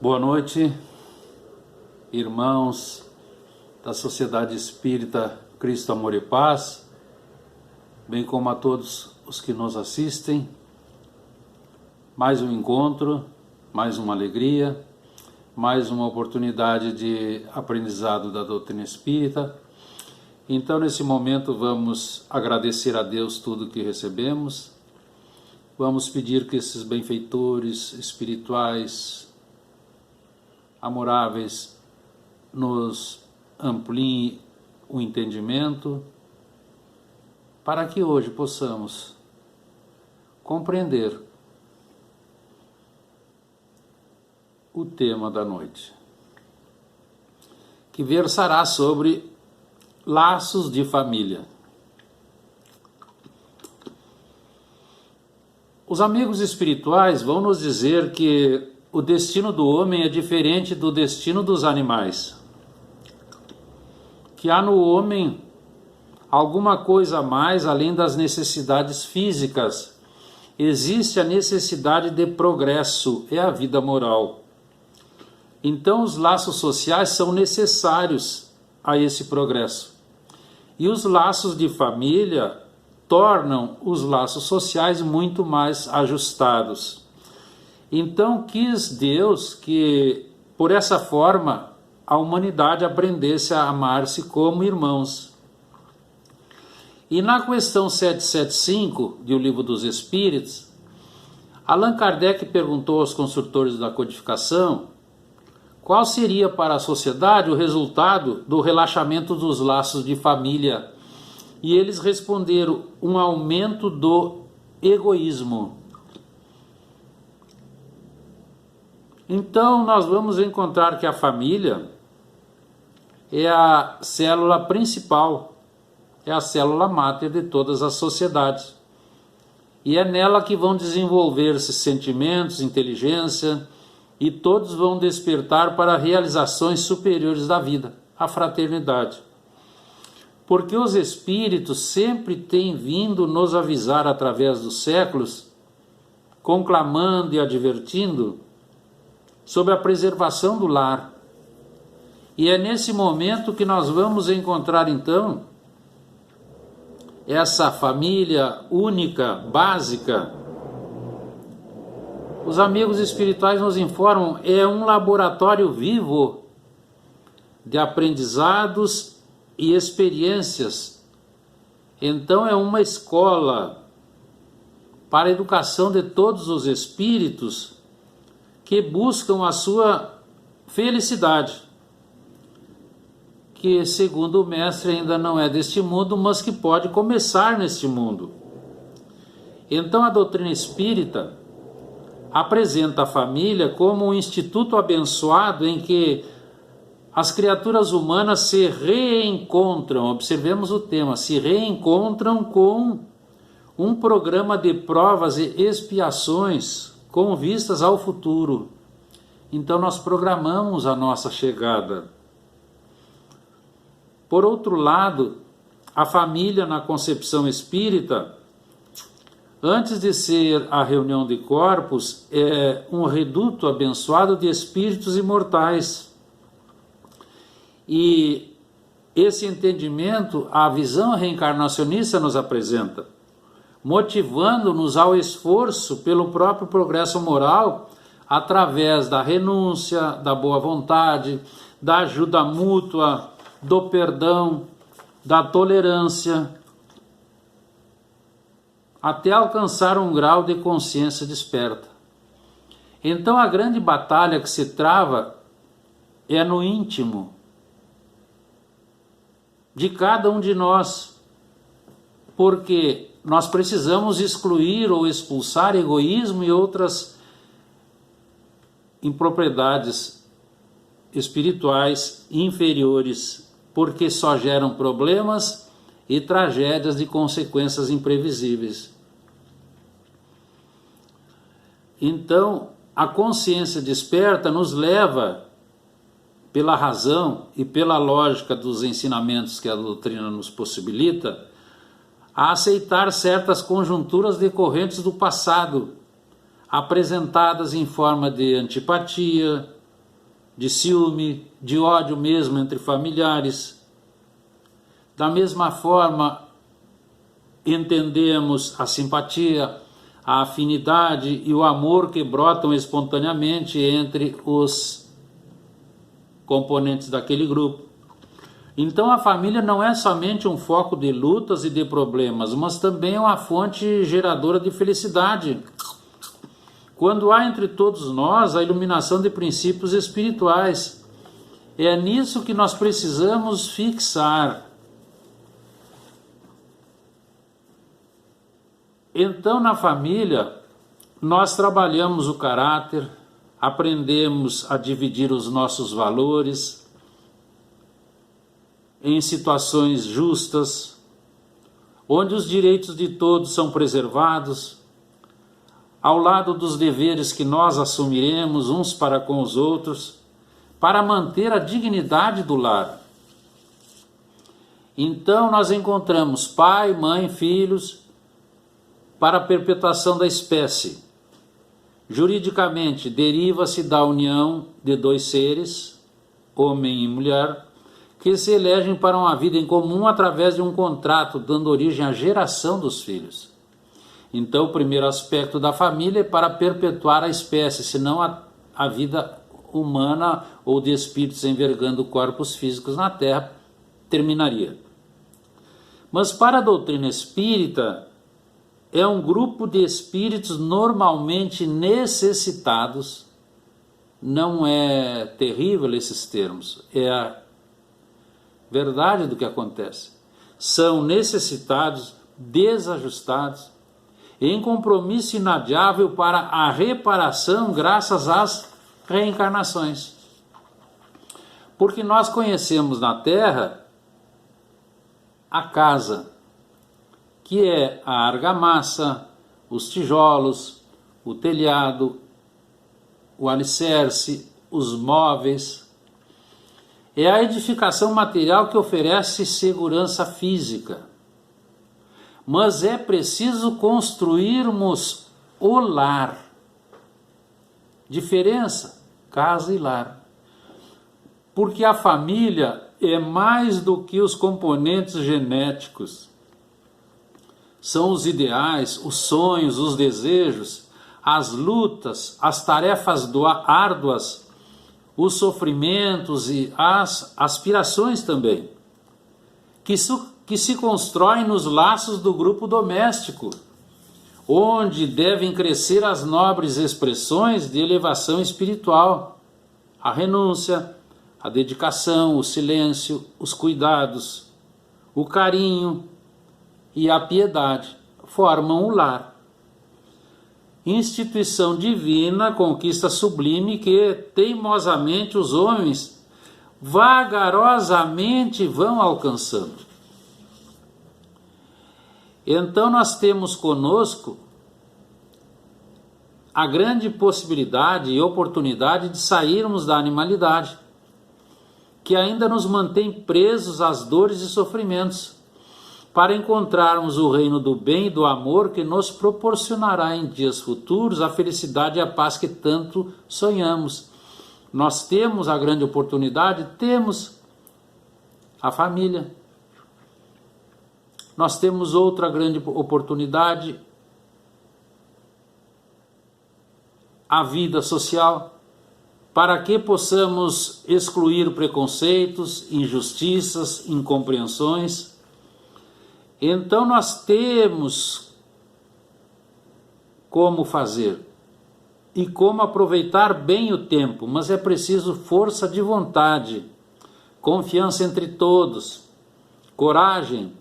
Boa noite, irmãos da Sociedade Espírita Cristo, Amor e Paz, bem como a todos os que nos assistem. Mais um encontro, mais uma alegria, mais uma oportunidade de aprendizado da doutrina espírita. Então, nesse momento, vamos agradecer a Deus tudo que recebemos. Vamos pedir que esses benfeitores espirituais, amoráveis, nos ampliem o entendimento, para que hoje possamos compreender o tema da noite, que versará sobre laços de família. Os amigos espirituais vão nos dizer que o destino do homem é diferente do destino dos animais, que há no homem alguma coisa a mais além das necessidades físicas. Existe a necessidade de progresso, é a vida moral. Então os laços sociais são necessários a esse progresso. E os laços de família tornam os laços sociais muito mais ajustados. Então quis Deus que, por essa forma, a humanidade aprendesse a amar-se como irmãos. E na questão 775 do Livro dos Espíritos, Allan Kardec perguntou aos construtores da codificação qual seria para a sociedade o resultado do relaxamento dos laços de família. E eles responderam: um aumento do egoísmo. Então nós vamos encontrar que a família é a célula principal, é a célula máter de todas as sociedades. E é nela que vão desenvolver-se sentimentos, inteligência, e todos vão despertar para realizações superiores da vida, a fraternidade. Porque os espíritos sempre têm vindo nos avisar através dos séculos, conclamando e advertindo sobre a preservação do lar. E é nesse momento que nós vamos encontrar, então, essa família única, básica. Os amigos espirituais nos informam, é um laboratório vivo de aprendizados e experiências. Então é uma escola para a educação de todos os espíritos que buscam a sua felicidade, que, segundo o mestre, ainda não é deste mundo, mas que pode começar neste mundo. Então a doutrina espírita apresenta a família como um instituto abençoado em que as criaturas humanas se reencontram, observemos o tema, se reencontram com um programa de provas e expiações com vistas ao futuro. Então nós programamos a nossa chegada. Por outro lado, a família na concepção espírita, antes de ser a reunião de corpos, é um reduto abençoado de espíritos imortais. E esse entendimento, a visão reencarnacionista nos apresenta, motivando-nos ao esforço pelo próprio progresso moral, através da renúncia, da boa vontade, da ajuda mútua, do perdão, da tolerância, até alcançar um grau de consciência desperta. Então a grande batalha que se trava é no íntimo de cada um de nós, porque nós precisamos excluir ou expulsar egoísmo e outras impropriedades espirituais inferiores, porque só geram problemas e tragédias de consequências imprevisíveis. Então, a consciência desperta nos leva, pela razão e pela lógica dos ensinamentos que a doutrina nos possibilita, a aceitar certas conjunturas decorrentes do passado, apresentadas em forma de antipatia, de ciúme, de ódio mesmo entre familiares. Da mesma forma, entendemos a simpatia, a afinidade e o amor que brotam espontaneamente entre os componentes daquele grupo. Então a família não é somente um foco de lutas e de problemas, mas também é uma fonte geradora de felicidade. Quando há entre todos nós a iluminação de princípios espirituais, é nisso que nós precisamos fixar. Então, na família, nós trabalhamos o caráter, aprendemos a dividir os nossos valores em situações justas, onde os direitos de todos são preservados, ao lado dos deveres que nós assumiremos uns para com os outros, para manter a dignidade do lar. Então, nós encontramos pai, mãe, filhos, para a perpetuação da espécie. Juridicamente, deriva-se da união de dois seres, homem e mulher, que se elegem para uma vida em comum através de um contrato, dando origem à geração dos filhos. Então, o primeiro aspecto da família é para perpetuar a espécie, senão a vida humana ou de espíritos envergando corpos físicos na Terra terminaria. Mas para a doutrina espírita, é um grupo de espíritos normalmente necessitados. Não é terrível esses termos, é a verdade do que acontece. São necessitados, desajustados, em compromisso inadiável para a reparação graças às reencarnações. Porque nós conhecemos na Terra a casa, que é a argamassa, os tijolos, o telhado, o alicerce, os móveis. É a edificação material que oferece segurança física. Mas é preciso construirmos o lar. Diferença, casa e lar. Porque a família é mais do que os componentes genéticos. São os ideais, os sonhos, os desejos, as lutas, as tarefas árduas, os sofrimentos e as aspirações também, que se constroem nos laços do grupo doméstico, onde devem crescer as nobres expressões de elevação espiritual, a renúncia, a dedicação, o silêncio, os cuidados, o carinho e a piedade formam o lar. Instituição divina, conquista sublime que teimosamente os homens vagarosamente vão alcançando. Então nós temos conosco a grande possibilidade e oportunidade de sairmos da animalidade, que ainda nos mantém presos às dores e sofrimentos, para encontrarmos o reino do bem e do amor que nos proporcionará em dias futuros a felicidade e a paz que tanto sonhamos. Nós temos a grande oportunidade, temos a família. Nós temos outra grande oportunidade, a vida social, para que possamos excluir preconceitos, injustiças, incompreensões. Então nós temos como fazer e como aproveitar bem o tempo, mas é preciso força de vontade, confiança entre todos, coragem,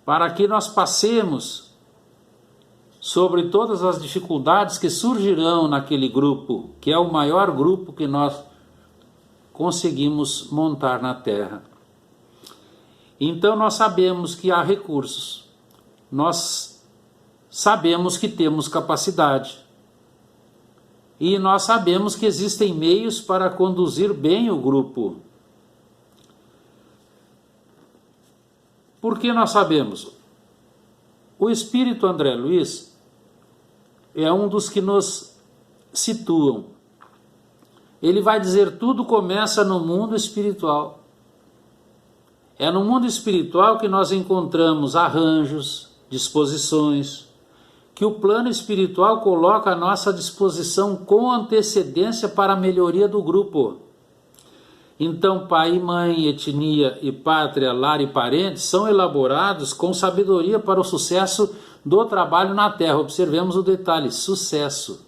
para que nós passemos sobre todas as dificuldades que surgirão naquele grupo, que é o maior grupo que nós conseguimos montar na Terra. Então nós sabemos que há recursos, nós sabemos que temos capacidade e nós sabemos que existem meios para conduzir bem o grupo. Por que nós sabemos? O Espírito André Luiz é um dos que nos situam. ele vai dizer: tudo começa no mundo espiritual. É no mundo espiritual que nós encontramos arranjos, disposições, que o plano espiritual coloca à nossa disposição com antecedência para a melhoria do grupo. Então, pai e mãe, etnia e pátria, lar e parentes são elaborados com sabedoria para o sucesso do trabalho na terra. Observemos o detalhe: sucesso.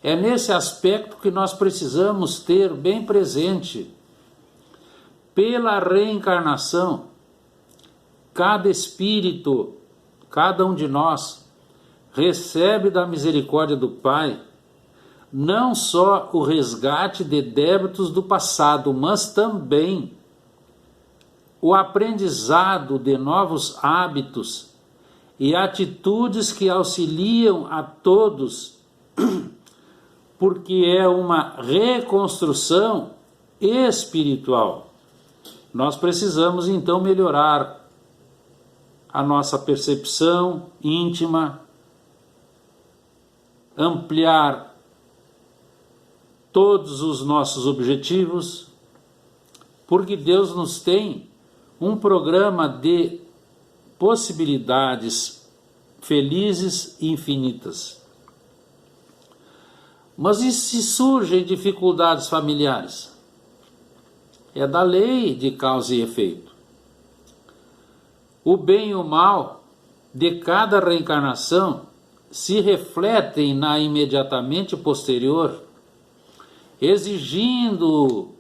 É nesse aspecto que nós precisamos ter bem presente. Pela reencarnação, cada espírito, cada um de nós, recebe da misericórdia do Pai não só o resgate de débitos do passado, mas também o aprendizado de novos hábitos e atitudes que auxiliam a todos, porque é uma reconstrução espiritual. Nós precisamos então melhorar a nossa percepção íntima, ampliar todos os nossos objetivos, porque Deus nos tem um programa de possibilidades felizes e infinitas. Mas e se surgem dificuldades familiares? É da lei de causa e efeito. O bem e o mal de cada reencarnação se refletem na imediatamente posterior, exigindo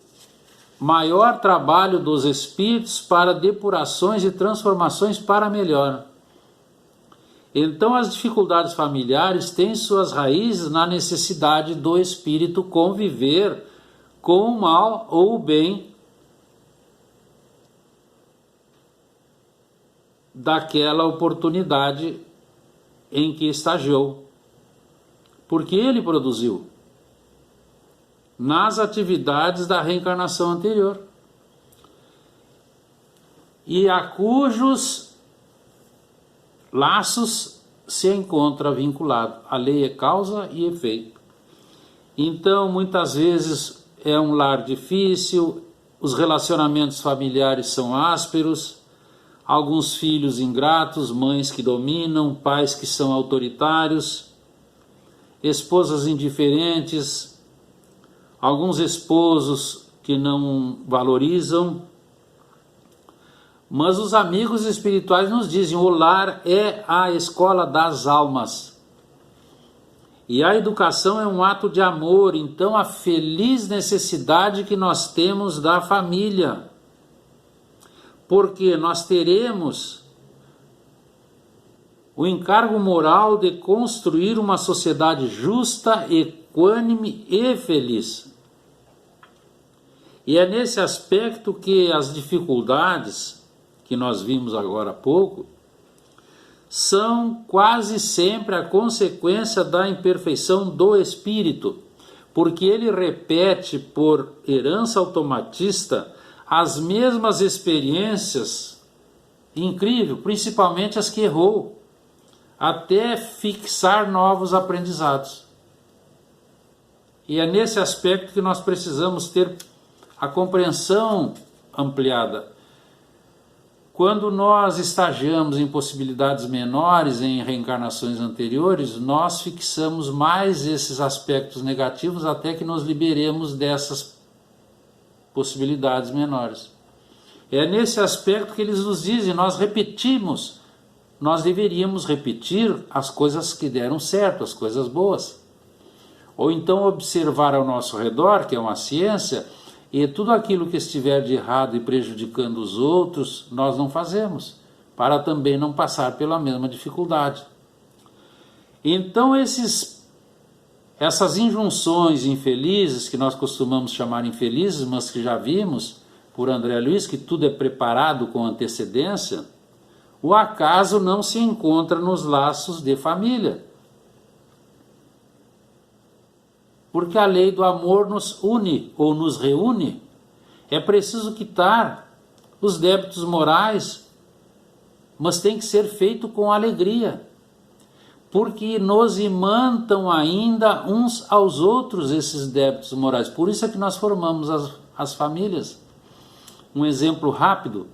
maior trabalho dos espíritos para depurações e transformações para melhor. Então, as dificuldades familiares têm suas raízes na necessidade do espírito conviver com o mal ou o bem daquela oportunidade em que estagiou, porque ele produziu nas atividades da reencarnação anterior, e a cujos laços se encontra vinculado. A lei é causa e efeito. Então, muitas vezes é um lar difícil, os relacionamentos familiares são ásperos, alguns filhos ingratos, mães que dominam, pais que são autoritários, esposas indiferentes, alguns esposos que não valorizam. Mas os amigos espirituais nos dizem: o lar é a escola das almas. E a educação é um ato de amor. Então, a feliz necessidade que nós temos da família, porque nós teremos o encargo moral de construir uma sociedade justa, equânime e feliz. E é nesse aspecto que as dificuldades que nós vimos agora há pouco são quase sempre a consequência da imperfeição do espírito, porque ele repete por herança automatista as mesmas experiências, incrível, principalmente as que errou, até fixar novos aprendizados. E é nesse aspecto que nós precisamos ter a compreensão ampliada. Quando nós estagiamos em possibilidades menores em reencarnações anteriores, nós fixamos mais esses aspectos negativos até que nos liberemos dessas possibilidades menores. É nesse aspecto que eles nos dizem: nós repetimos, nós deveríamos repetir as coisas que deram certo, as coisas boas. Ou então observar ao nosso redor, que é uma ciência, e tudo aquilo que estiver de errado e prejudicando os outros, nós não fazemos, para também não passar pela mesma dificuldade. Então essas injunções infelizes, que nós costumamos chamar infelizes, mas que já vimos por André Luiz, que tudo é preparado com antecedência, o acaso não se encontra nos laços de família. Porque a lei do amor nos une ou nos reúne. É preciso quitar os débitos morais, mas tem que ser feito com alegria. porque nos imantam ainda uns aos outros esses débitos morais. Por isso é que nós formamos as famílias. Um exemplo rápido,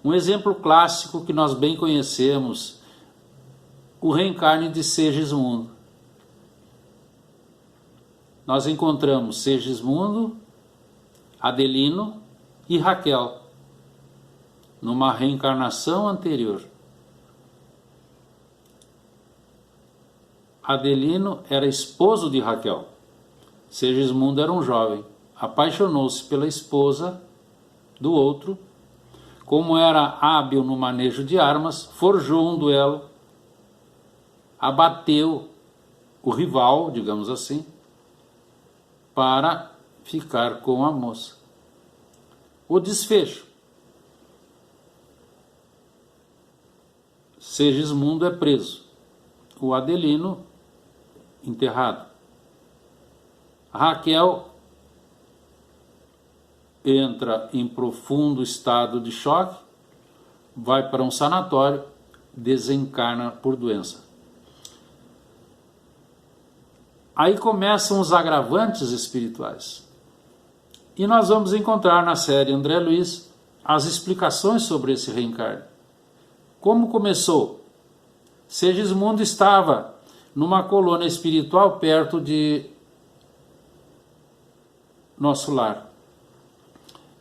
um exemplo clássico que nós bem conhecemos, o reencarne de Segismundo. Nós encontramos Segismundo, Adelino e Raquel, numa reencarnação anterior. Adelino era esposo de Raquel. Segismundo era um jovem. Apaixonou-se pela esposa do outro. Como era hábil no manejo de armas, forjou um duelo, abateu o rival, digamos assim, para ficar com a moça. O desfecho: Segismundo é preso, o Adelino enterrado. Raquel entra em profundo estado de choque, vai para um sanatório, desencarna por doença. Aí começam os agravantes espirituais. E nós vamos encontrar na série André Luiz as explicações sobre esse reencarne. Como começou? Segismundo estava numa colônia espiritual perto de Nosso Lar.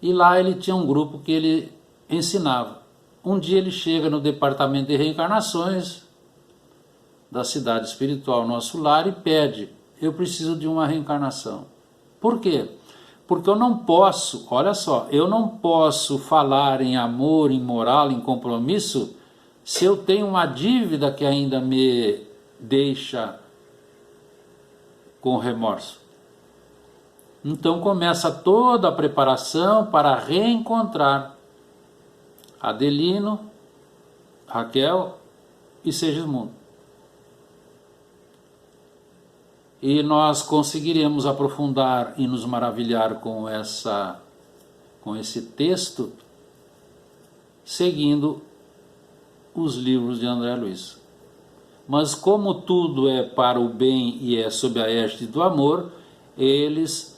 E lá ele tinha um grupo que ele ensinava. Um dia ele chega no departamento de reencarnações da cidade espiritual Nosso Lar e pede: eu preciso de uma reencarnação. Por quê? Porque eu não posso, olha só, eu não posso falar em amor, em moral, em compromisso, se eu tenho uma dívida que ainda me deixa com remorso. Então começa toda a preparação para reencontrar Adelino, Raquel e Segismundo. E nós conseguiremos aprofundar e nos maravilhar com esse texto, seguindo os livros de André Luiz. Mas como tudo é para o bem e é sob a égide do amor, eles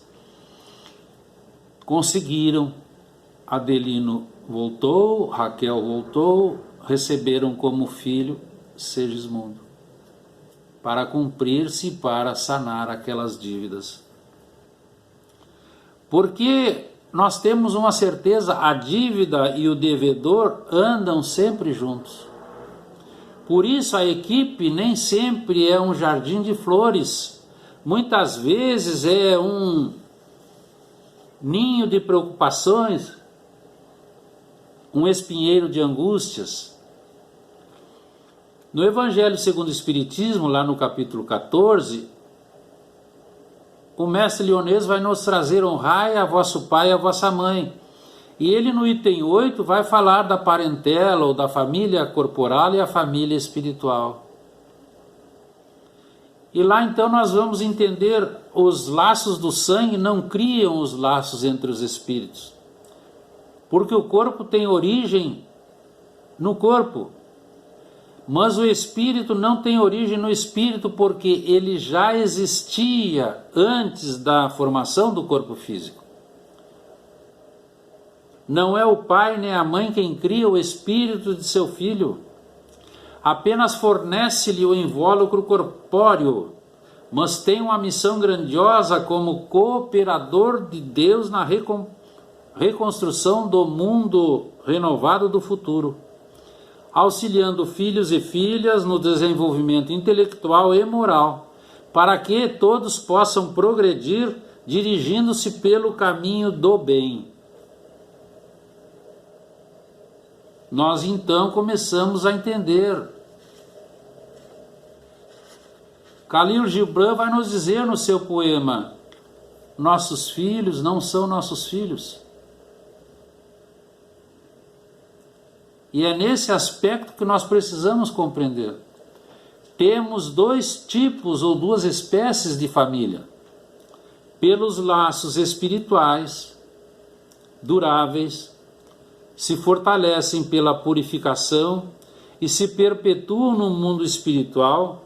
conseguiram. Adelino voltou, Raquel voltou, receberam como filho Segismundo, para cumprir-se e para sanar aquelas dívidas. Porque nós temos uma certeza: a dívida e o devedor andam sempre juntos. Por isso a equipe nem sempre é um jardim de flores. Muitas vezes é um ninho de preocupações, um espinheiro de angústias. No Evangelho segundo o Espiritismo, lá no capítulo 14, o mestre Lyonês vai nos trazer: honrai a vosso pai e a vossa mãe. E ele no item 8 vai falar da parentela ou da família corporal e a família espiritual. E lá então nós vamos entender: os laços do sangue não criam os laços entre os espíritos, porque o corpo tem origem no corpo, mas o espírito não tem origem no espírito, porque ele já existia antes da formação do corpo físico. Não é o pai nem a mãe quem cria o espírito de seu filho, apenas fornece-lhe o invólucro corpóreo, mas tem uma missão grandiosa como cooperador de Deus na reconstrução do mundo renovado do futuro, auxiliando filhos e filhas no desenvolvimento intelectual e moral, para que todos possam progredir dirigindo-se pelo caminho do bem. Nós então começamos a entender. Khalil Gibran vai nos dizer no seu poema: nossos filhos não são nossos filhos. E é nesse aspecto que nós precisamos compreender. Temos dois tipos ou duas espécies de família: pelos laços espirituais, duráveis, se fortalecem pela purificação e se perpetuam no mundo espiritual,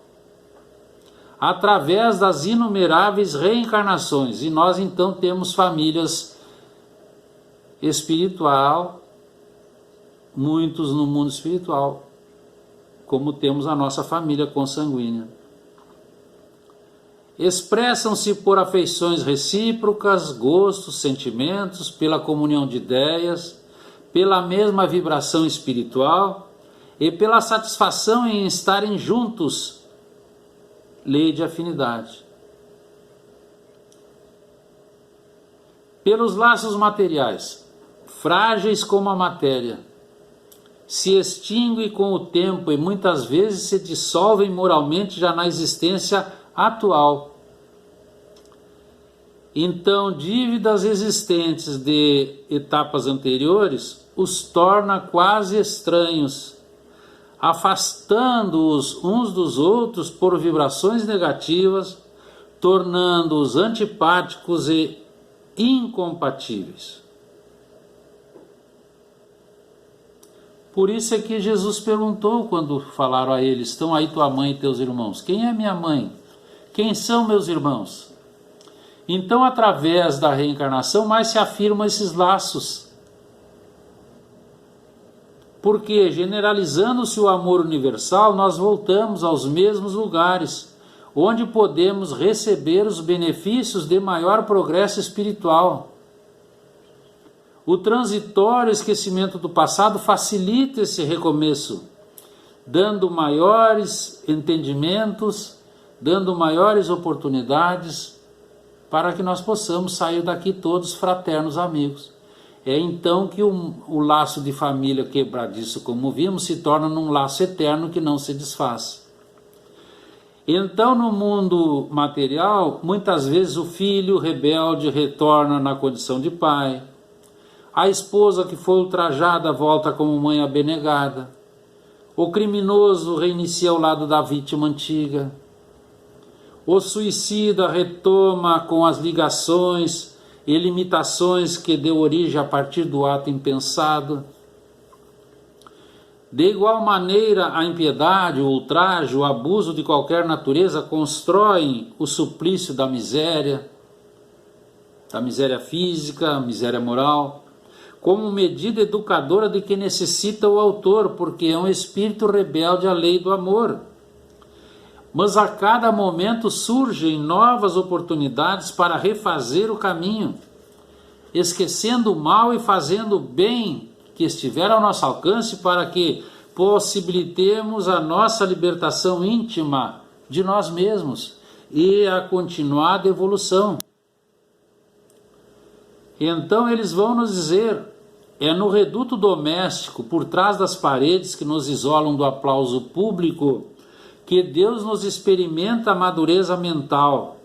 através das inumeráveis reencarnações. E nós então temos famílias espiritual, muitos no mundo espiritual, como temos a nossa família consanguínea. Expressam-se por afeições recíprocas, gostos, sentimentos, pela comunhão de ideias, pela mesma vibração espiritual e pela satisfação em estarem juntos, lei de afinidade. Pelos laços materiais, frágeis como a matéria, se extinguem com o tempo e muitas vezes se dissolvem moralmente já na existência atual. Então, dívidas existentes de etapas anteriores os torna quase estranhos, afastando-os uns dos outros por vibrações negativas, tornando-os antipáticos e incompatíveis. Por isso é que Jesus perguntou quando falaram a ele: estão aí tua mãe e teus irmãos? Quem é minha mãe? Quem são meus irmãos? Então, através da reencarnação, mais se afirmam esses laços. Porque, generalizando-se o amor universal, nós voltamos aos mesmos lugares, onde podemos receber os benefícios de maior progresso espiritual. O transitório esquecimento do passado facilita esse recomeço, dando maiores entendimentos, dando maiores oportunidades para que nós possamos sair daqui todos fraternos amigos. É então que o laço de família quebradiço, como vimos, se torna num laço eterno que não se desfaz. Então, no mundo material, muitas vezes o filho rebelde retorna na condição de pai, a esposa que foi ultrajada volta como mãe abnegada, o criminoso reinicia ao lado da vítima antiga, o suicida retoma com as ligações e limitações que deu origem a partir do ato impensado. De igual maneira, a impiedade, o ultraje, o abuso de qualquer natureza constroem o suplício da miséria física, a miséria moral, como medida educadora de que necessita o autor, porque é um espírito rebelde à lei do amor. Mas a cada momento surgem novas oportunidades para refazer o caminho, esquecendo o mal e fazendo o bem que estiver ao nosso alcance, para que possibilitemos a nossa libertação íntima de nós mesmos e a continuada evolução. Então eles vão nos dizer: é no reduto doméstico, por trás das paredes que nos isolam do aplauso público, que Deus nos experimenta a madureza mental.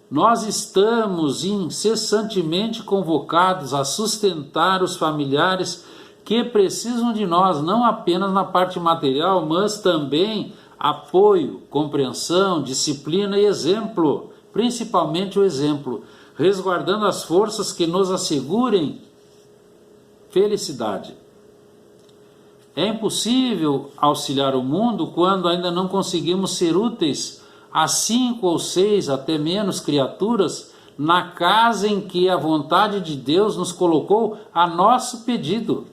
Nós estamos incessantemente convocados a sustentar os familiares que precisam de nós, não apenas na parte material, mas também apoio, compreensão, disciplina e exemplo, principalmente o exemplo, resguardando as forças que nos assegurem felicidade. É impossível auxiliar o mundo quando ainda não conseguimos ser úteis a 5 ou 6, até menos, criaturas na casa em que a vontade de Deus nos colocou a nosso pedido.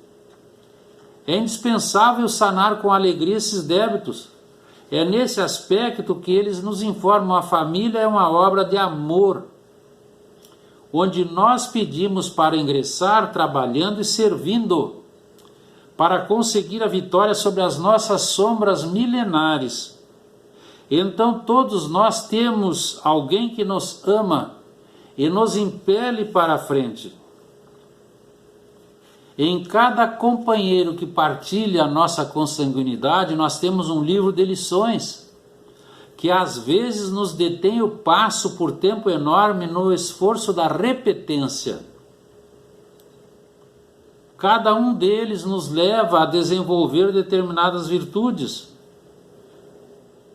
É indispensável sanar com alegria esses débitos. É nesse aspecto que eles nos informam: a família é uma obra de amor, onde nós pedimos para ingressar trabalhando e servindo, para conseguir a vitória sobre as nossas sombras milenares. Então todos nós temos alguém que nos ama e nos impele para a frente. Em cada companheiro que partilha a nossa consanguinidade, nós temos um livro de lições, que às vezes nos detém o passo por tempo enorme no esforço da repetência. Cada um deles nos leva a desenvolver determinadas virtudes.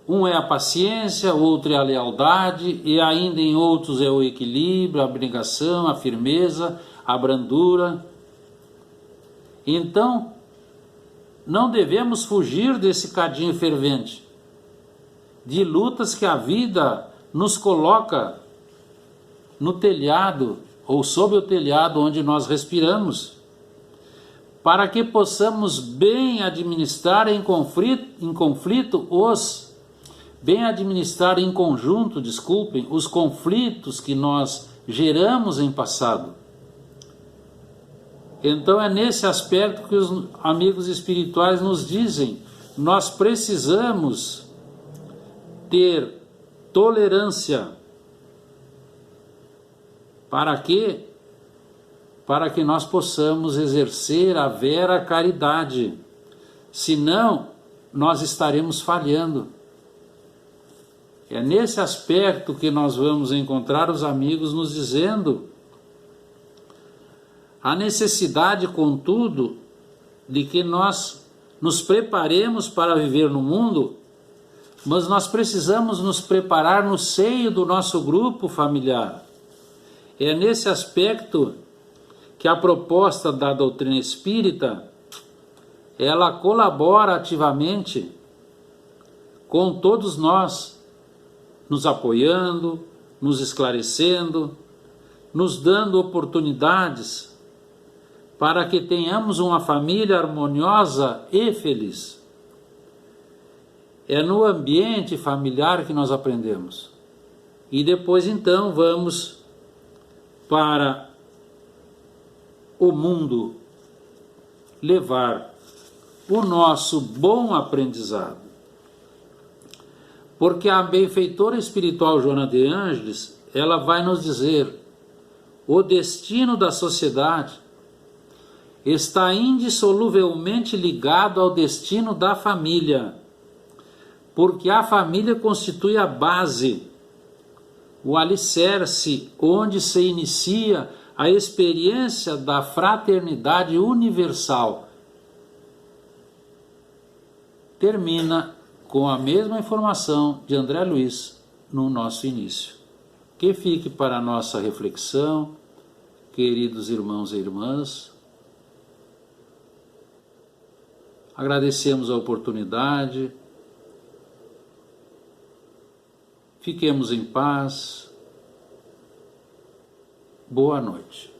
Um é a paciência, outro é a lealdade, e ainda em outros é o equilíbrio, a abnegação, a firmeza, a brandura. Então, não devemos fugir desse cadinho fervente. de lutas que a vida nos coloca no telhado ou sob o telhado onde nós respiramos, para que possamos bem administrar em conjunto, os conflitos que nós geramos em passado. Então é nesse aspecto que os amigos espirituais nos dizem: nós precisamos ter tolerância. Para quê? Para que nós possamos exercer a vera caridade. Senão, nós estaremos falhando. É nesse aspecto que nós vamos encontrar os amigos nos dizendo a necessidade, contudo, de que nós nos preparemos para viver no mundo, mas nós precisamos nos preparar no seio do nosso grupo familiar. É nesse aspecto que a proposta da doutrina espírita, ela colabora ativamente com todos nós, nos apoiando, nos esclarecendo, nos dando oportunidades para que tenhamos uma família harmoniosa e feliz. É no ambiente familiar que nós aprendemos. E depois então vamos para o mundo levar o nosso bom aprendizado. Porque a benfeitora espiritual Joana de Ângeles, ela vai nos dizer: o destino da sociedade está indissoluvelmente ligado ao destino da família, porque a família constitui a base, o alicerce onde se inicia a experiência da fraternidade universal. Termina com a mesma informação de André Luiz no nosso início. Que fique para a nossa reflexão, queridos irmãos e irmãs. Agradecemos a oportunidade. Fiquemos em paz. Boa noite.